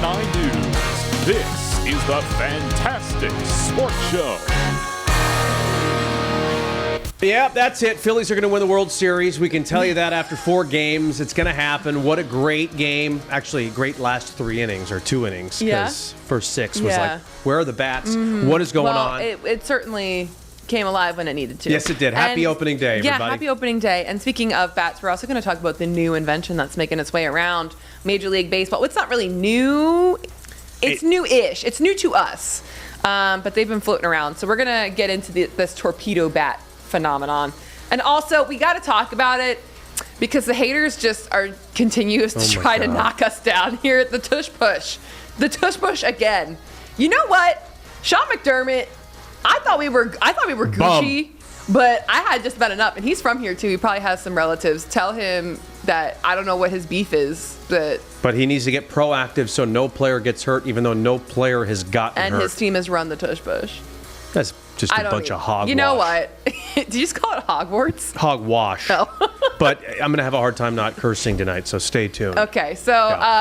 9 News. This is the Phantastic Sports Show. Yeah, that's it. Phillies are going to win the World Series. We can tell you that after 4 games. It's going to happen. What a great game. Actually, great last 3 innings or 2 innings. Because first 6 was like, where are the bats? What is going on? It certainly came alive when it needed to. Yes, it did. Happy opening day, everybody. Yeah, happy opening day. And speaking of bats, we're also going to talk about the new invention that's making its way around Major League Baseball. It's not really new. It's new-ish. It's new to us. But they've been floating around. So we're going to get into this torpedo bat phenomenon. And also, we got to talk about it because the haters just continues to try to knock us down here at the Tush Push. The Tush Push again. You know what? Sean McDermott, I thought we were Gucci, but I had just about enough. And he's from here too. He probably has some relatives. Tell him that I don't know what his beef is, but he needs to get proactive so no player gets hurt, even though no player has gotten hurt. And his team has run the Tush Push. That's just a bunch of hogwash. You know what? Did you just call it Hogwarts? Hogwash. No. But I'm going to have a hard time not cursing tonight, so stay tuned. Okay, so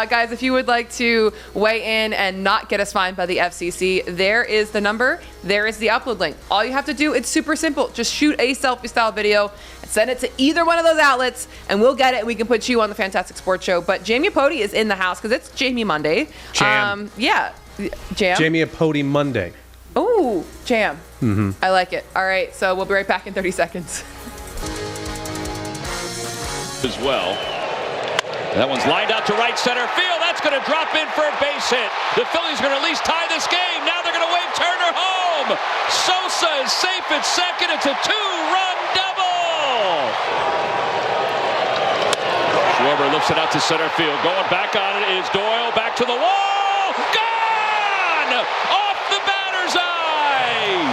guys, if you would like to weigh in and not get us fined by the FCC, there is the number. There is the upload link. All you have to do, it's super simple. Just shoot a selfie-style video and send it to either one of those outlets, and we'll get it, and we can put you on the Fantastic Sports Show. But Jamie Apodi is in the house because it's Jamie Monday. Jam. Jam. Jamie Apodi Monday. Ooh, jam. I like it. All right, so we'll be right back in 30 seconds. As well. That one's lined out to right center field. That's going to drop in for a base hit. The Phillies are going to at least tie this game. Now they're going to wave Turner home. Sosa is safe at second. It's a 2-run double. Schwarber lifts it out to center field. Going back on it is Doyle. Back to the wall. Gone! Off the batter's eye.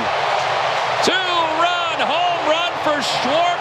2-run home run for Schwarber.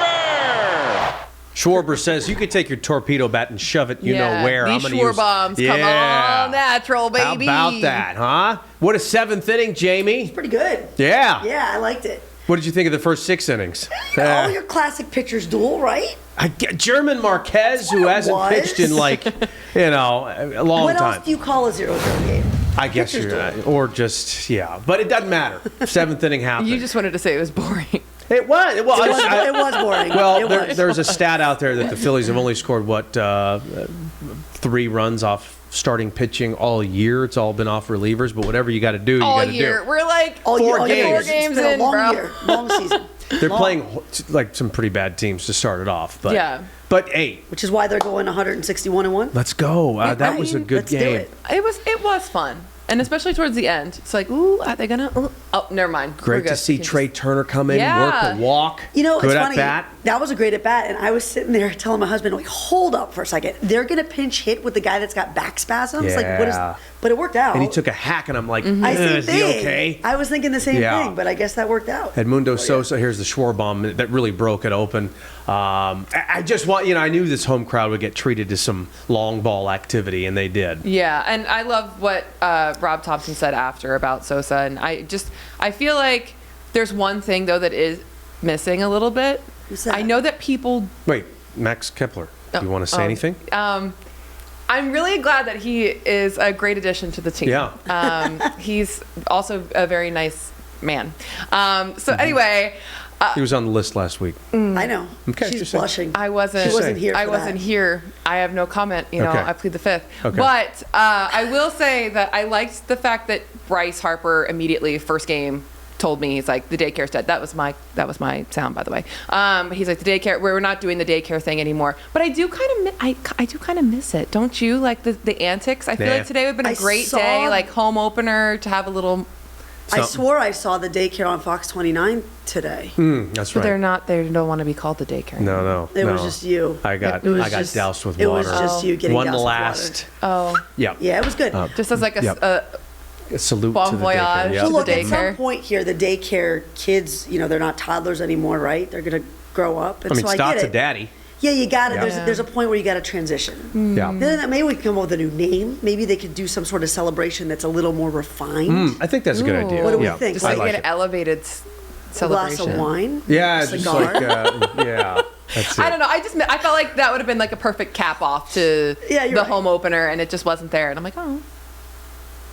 Schwarber says you could take your torpedo bat and shove it know where. These Schwarbombs, come on, natural, baby. How about that, huh? What a 7th inning, Jamie. It's pretty good. Yeah. Yeah, I liked it. What did you think of the first 6 innings? All your classic pitchers duel, right? I get German Marquez, who hasn't pitched in a long time. What else do you call a 0-0 game? I guess you're right. Or just, but it doesn't matter. 7th inning happened. You just wanted to say it was boring. It was. It was boring. Well, there's a stat out there that the Phillies have only scored, 3 runs off starting pitching all year. It's all been off relievers, but whatever you got to do, you got to do. We're like all 4 games. games it's been in, a long bro. year, long season. They're playing like some pretty bad teams to start it off. But, But hey. Which is why they're going 161-1. Let's go. That was a good game. It was fun. And especially towards the end, it's like, ooh, are they gonna? Oh, never mind. Great to see Trey Turner come in, work the walk. You know, good it's at funny. Bat. That was a great at bat, and I was sitting there telling my husband, like, hold up for a second. They're gonna pinch hit with the guy that's got back spasms. Yeah. Like, what is? But it worked out. And he took a hack, and I'm like, is he okay? I was thinking the same thing, but I guess that worked out. Edmundo Sosa, here's the Schwarber that really broke it open. I just want, I knew this home crowd would get treated to some long ball activity, and they did. Yeah, and I love what Rob Thompson said after about Sosa, and I feel like there's one thing, though, that is missing a little bit. Who's that? I know that people... Wait, Max Kepler, do you want to say anything? I'm really glad that he is a great addition to the team. Yeah. He's also a very nice man. Anyway... he was on the list last week. I know. Okay, she's blushing. She wasn't here. I wasn't here. I have no comment. Okay. I plead the fifth. Okay. But I will say that I liked the fact that Bryce Harper immediately first game told me, he's like, the daycare's dead. That was my sound, by the way. He's like, the daycare, we're not doing the daycare thing anymore. But I do kind of miss it, don't you? Like the antics. I feel like today would have been a great day, like home opener, to have a little. I swore I saw the daycare on Fox 29 today. That's right. But they don't want to be called the daycare. No. It was just you. I got doused with water. It was just you getting doused with last. water. Yeah. Yeah, it was good. Just as like a salute bon to the voyage. daycare. So look, the at some point here, the daycare kids, they're not toddlers anymore, right? They're going to grow up. And Stott's I get a it. daddy. Yeah, you got it. There's a point where you got to transition. Yeah. Then maybe we can come up with a new name. Maybe they could do some sort of celebration that's a little more refined. I think that's a good idea. What do we think? Just like an elevated celebration. A glass of wine? Yeah, just cigar? like, that's it. I don't know. I felt like that would have been like a perfect cap off to the home opener, and it just wasn't there. And I'm like, oh.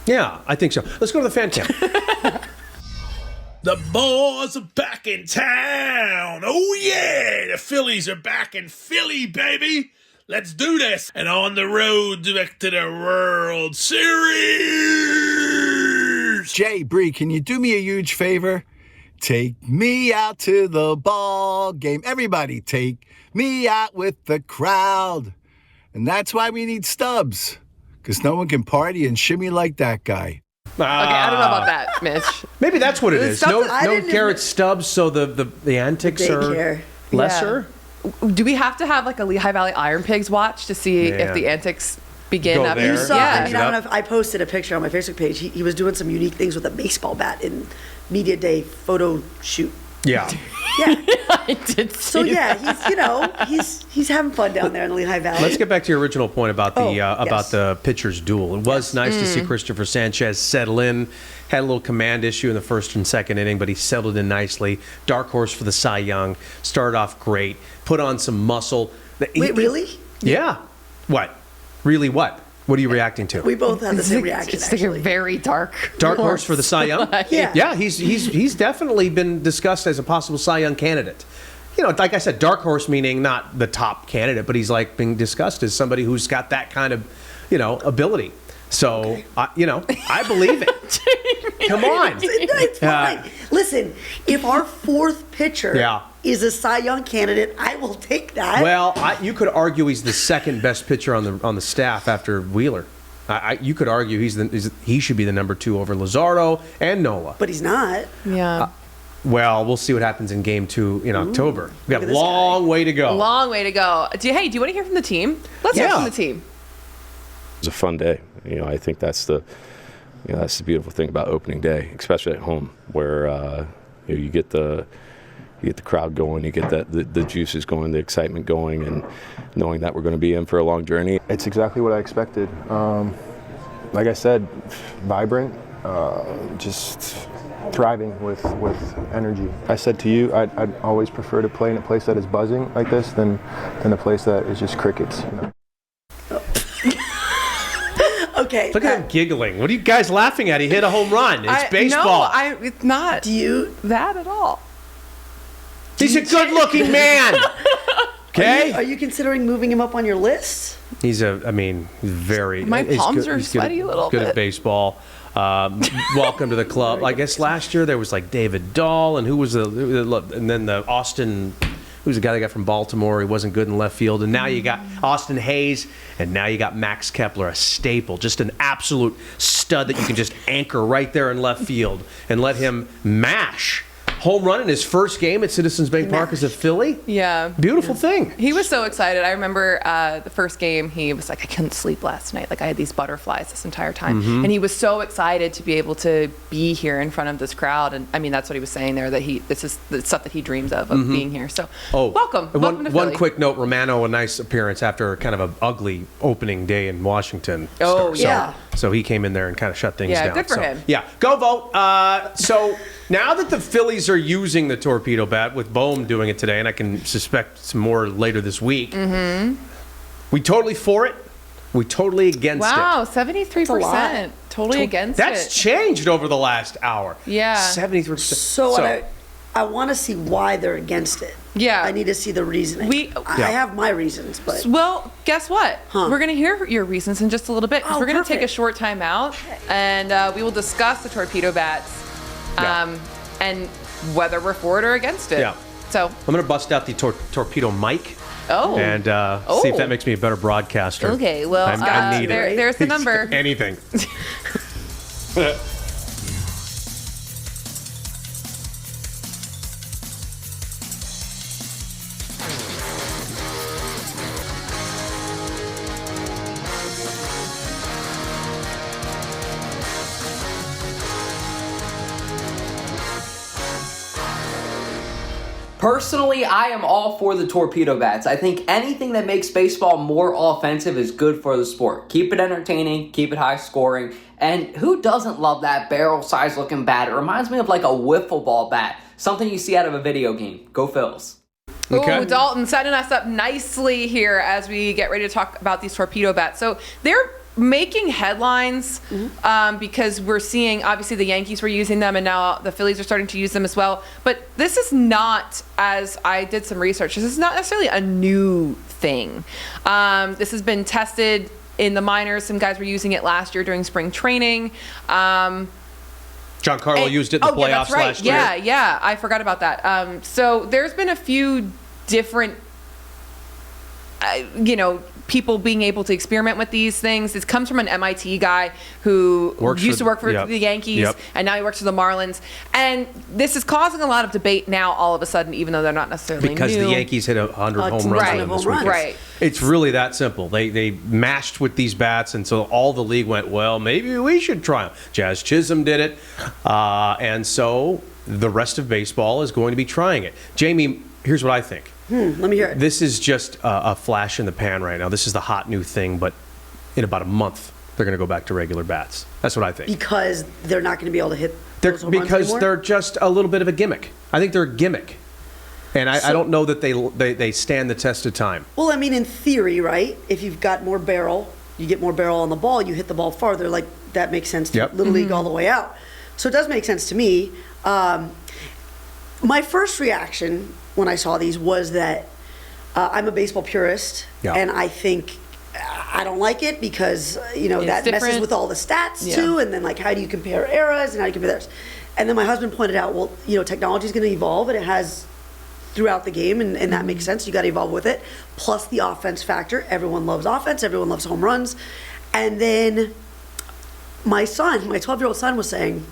Yeah, I think so. Let's go to the fan cam. The boys are back in town. Oh, yeah. The Phillies are back in Philly, baby. Let's do this. And on the road back to the World Series. Jay, Bree, can you do me a huge favor? Take me out to the ball game. Everybody, take me out with the crowd. And that's why we need Stubbs. Because no one can party and shimmy like that guy. Okay, I don't know about that, Mitch. Maybe that's what it is. No didn't Garrett even- Stubbs, so the antics Daycare. are lesser. Do we have to have like a Lehigh Valley Iron Pigs watch to see if the antics begin Go after? there. You saw, Yeah. I mean, I don't know if I posted a picture on my Facebook page. He was doing some unique things with a baseball bat in Media Day photo shoot. Yeah. Yeah. I did So see yeah, that. he's having fun down there in the Lehigh Valley. Let's get back to your original point about the yes. the pitcher's duel. It was nice to see Christopher Sanchez settle in. Had a little command issue in the first and second inning, but he settled in nicely. Dark horse for the Cy Young. Started off great. Put on some muscle. Wait, really? Yeah. What? Really what? What are you reacting to? We both had the same reaction. It's like a Actually. very dark. Dark horse for the Cy Young? Yeah. Yeah, he's definitely been discussed as a possible Cy Young candidate. You know, like I said, dark horse meaning not the top candidate, but he's like being discussed as somebody who's got that kind of, ability. So, I believe it. Come on. It's fine. Listen, if our fourth pitcher is a Cy Young candidate, I will take that. Well, you could argue he's the second best pitcher on the staff after Wheeler. You could argue he should be the number 2 over Luzardo and Nola. But he's not. Yeah. Well, we'll see what happens in Game 2 in October. We got a at this long way to go. Long way to go. Do you want to hear from the team? Let's hear from the team. It was a fun day. I think that's the beautiful thing about opening day, especially at home, where you get the crowd going, you get the juices going, the excitement going, and knowing that we're going to be in for a long journey. It's exactly what I expected. Like I said, vibrant, just thriving with energy. I said to you, I'd always prefer to play in a place that is buzzing like this than a place that is just crickets. Okay. Look at him giggling. What are you guys laughing at? He hit a home run. It's baseball. No, it's not. Do you? That at all. He's a good-looking man. Okay. Are you considering moving him up on your list? He's very. My he's palms good- are he's good- sweaty a little Good bit. at baseball. Welcome to the club. I guess last year there was like David Dahl, and and then the Austin. Who's the guy they got from Baltimore? He wasn't good in left field. And now you got Austin Hayes, and now you got Max Kepler, a staple, just an absolute stud that you can just anchor right there in left field and let him mash. Home run in his first game at Citizens Bank Park as a Philly. Yeah. Beautiful thing. He was so excited. I remember the first game, he was like, I couldn't sleep last night. Like, I had these butterflies this entire time. Mm-hmm. And he was so excited to be able to be here in front of this crowd. And I mean, that's what he was saying there, that this is the stuff that he dreams of being here. So, welcome. Welcome to Philly. One quick note, Romano, a nice appearance after kind of an ugly opening day in Washington. Oh, yeah. So he came in there and kind of shut things Yeah, down. good for him. Yeah, go vote. So now that the Phillies are using the torpedo bat, with Bohm doing it today, and I can suspect some more later this week, we totally for it. We totally against it. Wow, 73%. Totally against That's it. changed over the last hour. Yeah. 73%. So I want to see why they're against it. Yeah. I need to see the reasoning. I have my reasons, but Well, guess what? Huh. We're going to hear your reasons in just a little bit, because Oh, we're going to take a perfect. short time out, and we will discuss the torpedo bats and whether we're for it or against it. Yeah. So, I'm going to bust out the torpedo mic and see if that makes me a better broadcaster. okay, well, I need it. there's the number. Anything. Personally, I am all for the torpedo bats. I think anything that makes baseball more offensive is good for the sport. Keep it entertaining, keep it high scoring, and who doesn't love that barrel-sized looking bat? It reminds me of like a wiffle ball bat, something you see out of a video game. Go Phils. Okay. Ooh, Dalton setting us up nicely here as we get ready to talk about these torpedo bats. So they're making headlines because we're seeing, obviously the Yankees were using them and now the Phillies are starting to use them as well. But this is not, as I did some research, this is not necessarily a new thing. This has been tested in the minors. Some guys were using it last year during spring training. Giancarlo used it in the playoffs last year. Yeah, I forgot about that. So there's been a few different, people being able to experiment with these things. This comes from an MIT guy who used to work for the Yankees, and now he works for the Marlins. And this is causing a lot of debate now all of a sudden, even though they're not necessarily because new. the Yankees hit 100 home runs this weekend. Right. It's really that simple. They mashed with these bats, and so all the league went, well, maybe we should try them. Jazz Chisholm did it, and so the rest of baseball is going to be trying it. Jamie, here's what I think. Let me hear it. This is just a flash in the pan right now. This is the hot new thing, but in about a month, they're going to go back to regular bats. That's what I think. Because they're not going to be able to hit those home runs because anymore? they're just a little bit of a gimmick. I think they're a gimmick. And I don't know that they stand the test of time. Well, I mean, in theory, right? If you've got more barrel, you get more barrel on the ball, you hit the ball farther. Like, that makes sense to Little League all the way out. So it does make sense to me. My first reaction when I saw these was that I'm a baseball purist, and I think I don't like it because that messes with all the stats too, and then like how do you compare eras and how do you compare theirs? And then my husband pointed out, well, technology is going to evolve, and it has throughout the game, and that makes sense. You got to evolve with it. Plus the offense factor. Everyone loves offense. Everyone loves home runs. And then my 12-year-old son was saying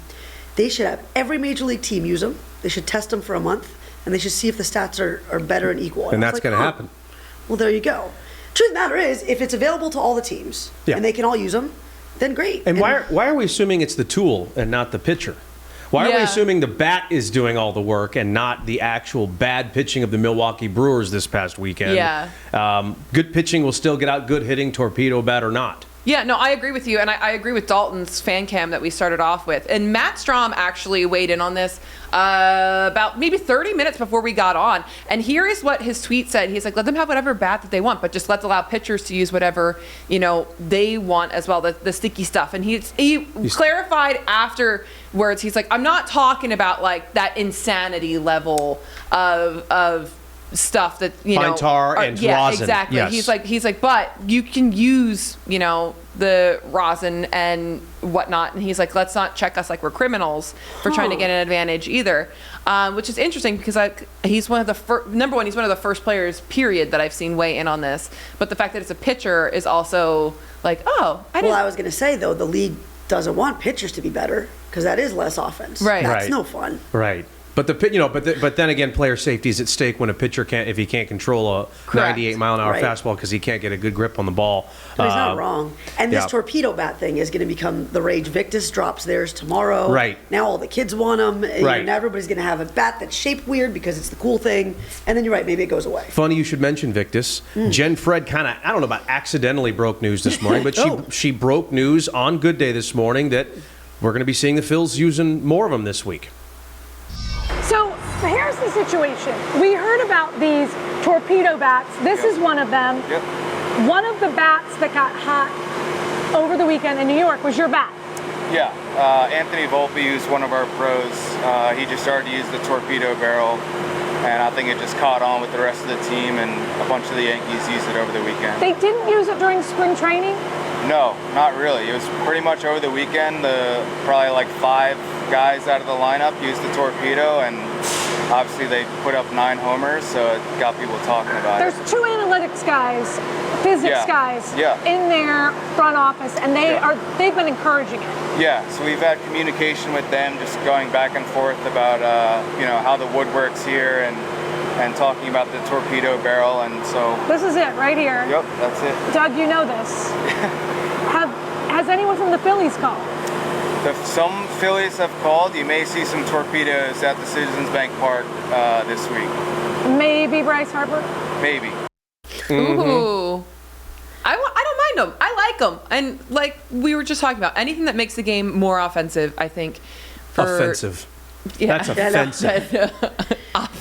they should have every major league team use them. They should test them for a month, and they should see if the stats are better and equal. And that's going to happen. Well, there you go. Truth of the matter is, if it's available to all the teams and they can all use them, then great. And why are we assuming it's the tool and not the pitcher? Why are we assuming the bat is doing all the work and not the actual bad pitching of the Milwaukee Brewers this past weekend? Yeah. Good pitching will still get out good hitting, torpedo bat or not. Yeah, no, I agree with you, and I agree with Dalton's fan cam that we started off with. And Matt Strom actually weighed in on this about maybe 30 minutes before we got on. And here is what his tweet said. He's like, let them have whatever bat that they want, but just let's allow pitchers to use whatever, they want as well, the sticky stuff. And he clarified afterwards, he's like, I'm not talking about like that insanity level of stuff that fine tar and rosin. Exactly. Yes. He's like, but you can use the rosin and whatnot, and he's like, let's not check us like we're criminals for trying to get an advantage either, which is interesting because he's one of the number one, he's one of the first players period that I've seen weigh in on this. But the fact that it's a pitcher is also like, I was going to say though, the league doesn't want pitchers to be better because that is less offense. Right. That's no fun. Right. But but then again, player safety is at stake when a pitcher if he can't control a 98 mile an hour fastball because he can't get a good grip on the ball. But he's not wrong. And this torpedo bat thing is going to become the rage. Victus drops theirs tomorrow. Right. Now all the kids want them. Right. And everybody's going to have a bat that's shaped weird because it's the cool thing. And then you're right, maybe it goes away. Funny you should mention Victus. Jen Fred kind of, I don't know about accidentally broke news this morning, but she broke news on Good Day this morning that we're going to be seeing the Phils using more of them this week. So here's the situation. We heard about these torpedo bats. This is one of them. Yep. One of the bats that got hot over the weekend in New York was your bat. Yeah, Anthony Volpe used one of our pros. He just started to use the torpedo barrel, and I think it just caught on with the rest of the team, and a bunch of the Yankees used it over the weekend. They didn't use it during spring training? No, not really. It was pretty much over the weekend. Probably like 5 guys out of the lineup used the torpedo, and obviously they put up 9 homers, so it got people talking about it. There's 2 analytics guys, physics guys in their front office, and they've been encouraging it. Yeah, so we've had communication with them, just going back and forth about how the wood works here and talking about the torpedo barrel, and so this is it right here. Yep, that's it. Doug, you know this. Has anyone from the Phillies called? Some Phillies have called. You may see some torpedoes at the Citizens Bank Park this week. Maybe Bryce Harper? Maybe. Ooh. I don't mind them. I like them. And like we were just talking about, anything that makes the game more offensive, I think. Offensive. Yeah. That's offensive.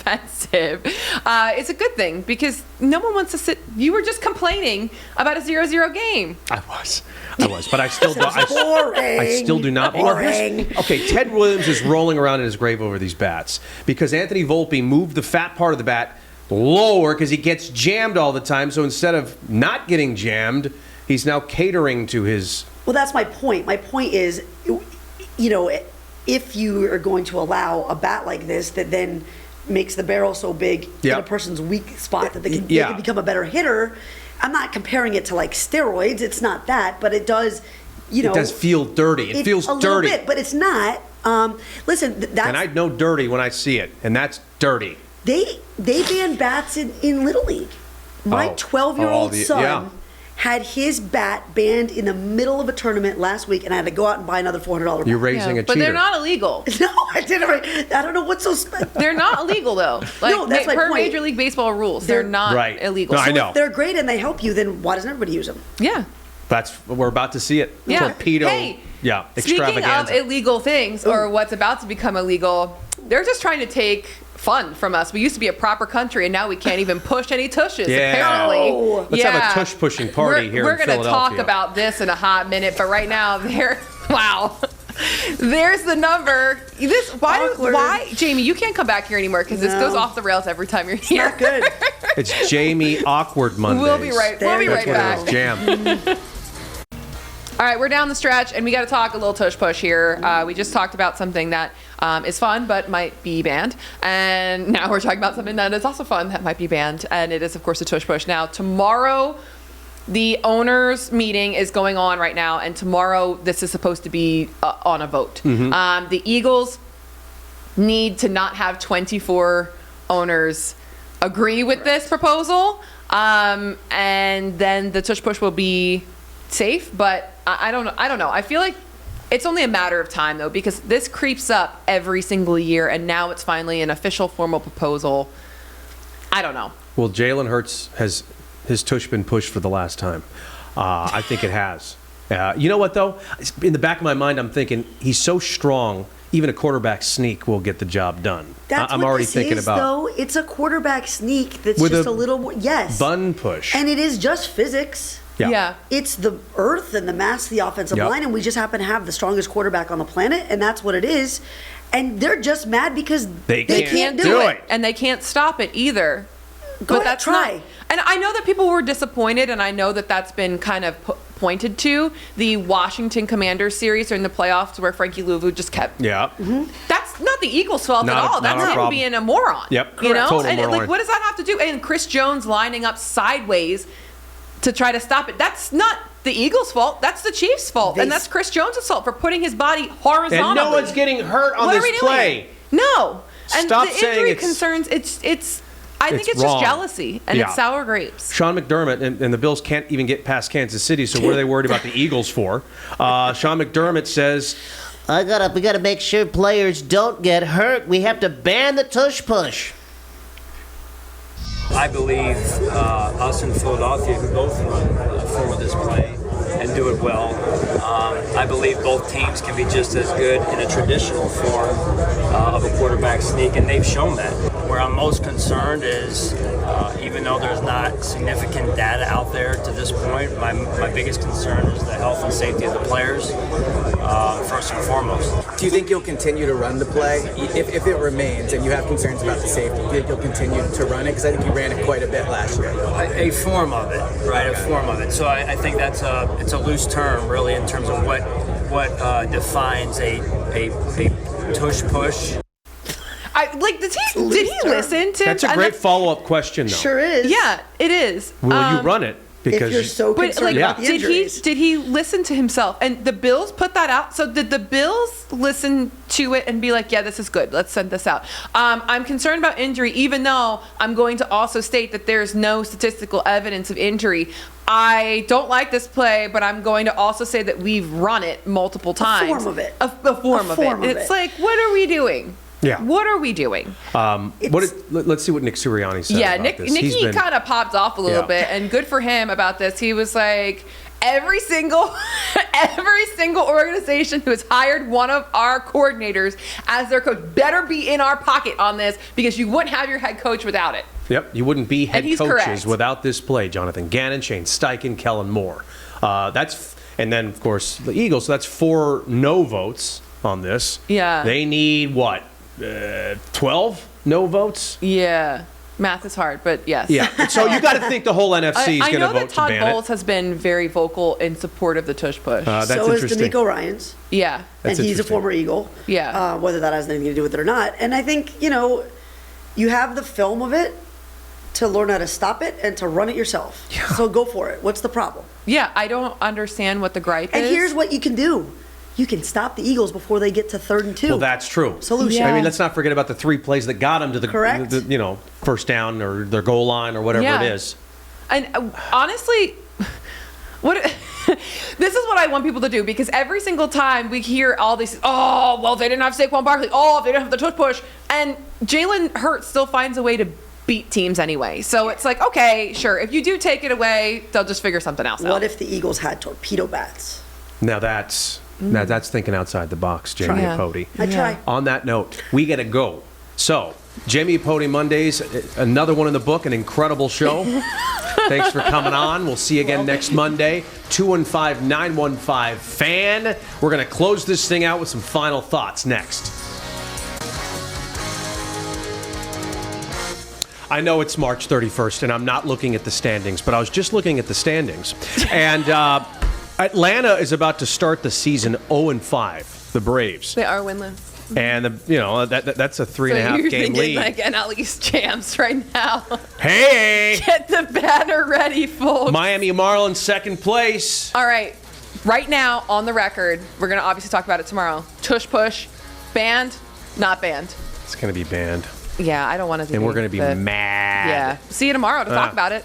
offensive, it's a good thing because no one wants to sit. You were just complaining about a 0-0 game. I was, but I still don't. Boring. I still do not. Boring. Okay, Ted Williams is rolling around in his grave over these bats because Anthony Volpe moved the fat part of the bat lower because he gets jammed all the time. So instead of not getting jammed, he's now catering to his. Well, that's my point. My point is, you know, if you are going to allow a bat like this that then makes the barrel so big in a person's weak spot that they can become a better hitter, I'm not comparing it to like steroids. It's not that, but it does, you know. It does feel dirty. It feels a dirty. Little bit, but it's not. Listen, that's. And I know dirty when I see it, and that's dirty. They ban bats in Little League. My 12-year-old son had his bat banned in the middle of a tournament last week, and I had to go out and buy another $400 bat. You're raising a cheater. But they're not illegal. No, I didn't. I don't know what's so special. They're not illegal, though. Like, no, that's my per point. Major League Baseball rules, they're not illegal. No, I know. If they're great and they help you, then why doesn't everybody use them? Yeah. We're about to see it. Yeah. Torpedo. Hey, extravaganza. speaking of illegal things or what's about to become illegal, they're just trying to take fun from us. We used to be a proper country, and now we can't even push any tushes, apparently. Let's have a tush pushing party here in Philadelphia. We're going to talk about this in a hot minute, but right now, there's the number. Why, Jamie, you can't come back here anymore because this goes off the rails every time you're here. Not good. It's Jamie Awkward Mondays. We'll be right back. Jam. All right, we're down the stretch, and we got to talk a little tush push here. We just talked about something that is fun but might be banned, and now we're talking about something that is also fun that might be banned, and it is, of course, the tush push. Now, tomorrow, the owners' meeting is going on right now, and tomorrow this is supposed to be on a vote. Mm-hmm. The Eagles need to not have 24 owners agree with this proposal, and then the tush push will be safe, but I don't know. I feel like it's only a matter of time, though, because this creeps up every single year, and now it's finally an official formal proposal. I don't know. Well, Jalen Hurts has his tush been pushed for the last time. I think it has. You know what, though? In the back of my mind, I'm thinking he's so strong, even a quarterback sneak will get the job done. I'm already thinking about. Though, it's a quarterback sneak that's just a little more. Yes. Bun push. And it is just physics. Yeah. It's the earth and the mass of the offensive line, and we just happen to have the strongest quarterback on the planet, and that's what it is. And they're just mad because they can't do it. And they can't stop it either. Go ahead, try. And I know that people were disappointed, and I know that that's been kind of pointed to. The Washington Commanders series during the playoffs where Frankie Louvu just kept. Yeah. Mm-hmm. That's not the Eagles' fault at all. That's him being a moron. Yep. You know? Total and moron. what does that have to do? And Chris Jones lining up sideways to try to stop it. That's not the Eagles' fault. That's the Chiefs' fault. And that's Chris Jones' fault for putting his body horizontally. And no one's getting hurt on this play. No. And Stop the saying injury it's concerns, I think it's wrong. just jealousy, and it's sour grapes. Sean McDermott and the Bills can't even get past Kansas City, so what are they worried about the Eagles for? Sean McDermott says, we gotta make sure players don't get hurt. We have to ban the tush push. I believe us in Philadelphia could both run a form of this play and do it well. I believe both teams can be just as good in a traditional form of a quarterback sneak, and they've shown that. Where I'm most concerned is, even though there's not significant data out there to this point, my biggest concern is the health and safety of the players, first and foremost. Do you think you'll continue to run the play? If it remains and you have concerns about the safety, do you think you'll continue to run it? Because I think you ran it quite a bit last year. A form of it, right? A form of it. So I think it's a loose term, really, in terms of what defines a tush push. Did he listen to? That's a great follow-up question, though. Sure is. Yeah, it is. Will you run it? Because if you're so concerned about the injuries. Did he listen to himself? And the Bills put that out. So did the Bills listen to it and be like, yeah, this is good. Let's send this out. I'm concerned about injury, even though I'm going to also state that there's no statistical evidence of injury. I don't like this play, but I'm going to also say that we've run it multiple times. A form of it. A form of it. It's like, what are we doing? Yeah. What are we doing? Let's see what Nick Sirianni said. Yeah, about this. Nicky kind of popped off a little bit, and good for him about this. He was like, every single organization who has hired one of our coordinators as their coach better be in our pocket on this, because you wouldn't have your head coach without it. Yep, you wouldn't be head coaches correct. without this play. Jonathan Gannon, Shane Steichen, Kellen Moore. And then of course the Eagles. So that's 4 no votes on this. Yeah. They need what? 12 no votes. Yeah. Math is hard, but yes. Yeah. So you got to think the whole NFC is going to vote to ban it. I know that Todd Bowles has been very vocal in support of the Tush Push. That's so is interesting. D'Amico Ryans. Yeah. And he's a former Eagle. Yeah. Whether that has anything to do with it or not. And I think, you have the film of it to learn how to stop it and to run it yourself. Yeah. So go for it. What's the problem? Yeah, I don't understand what the gripe is. And here's what you can do. You can stop the Eagles before they get to 3rd and 2. Well, that's true. Solution. I mean, let's not forget about the 3 plays that got them to the Correct. first down or their goal line or whatever it is. And honestly, this is what I want people to do, because every single time we hear all these, they didn't have Saquon Barkley, they didn't have the Tush Push, and Jalen Hurts still finds a way to beat teams anyway. So it's like, okay, sure, if you do take it away, they'll just figure something else out. What if the Eagles had torpedo bats? Now that's thinking outside the box, Jamie Apodi. I try. On that note, we got to go. So, Jamie Apodi Mondays, another one in the book, an incredible show. Thanks for coming on. We'll see you again next Monday. 215-915-FAN. We're going to close this thing out with some final thoughts next. I know it's March 31st, and I'm not looking at the standings, but I was just looking at the standings. And Atlanta is about to start the season 0-5, the Braves. They are winless. And, that's a 3.5 game lead. You're thinking NL East champs right now. Hey! Get the banner ready, folks. Miami Marlins, second place. All right. Right now, on the record, we're going to obviously talk about it tomorrow. Tush Push, banned, not banned. It's going to be banned. Yeah, I don't want to do And we're going to be mad. Yeah. See you tomorrow to talk about it.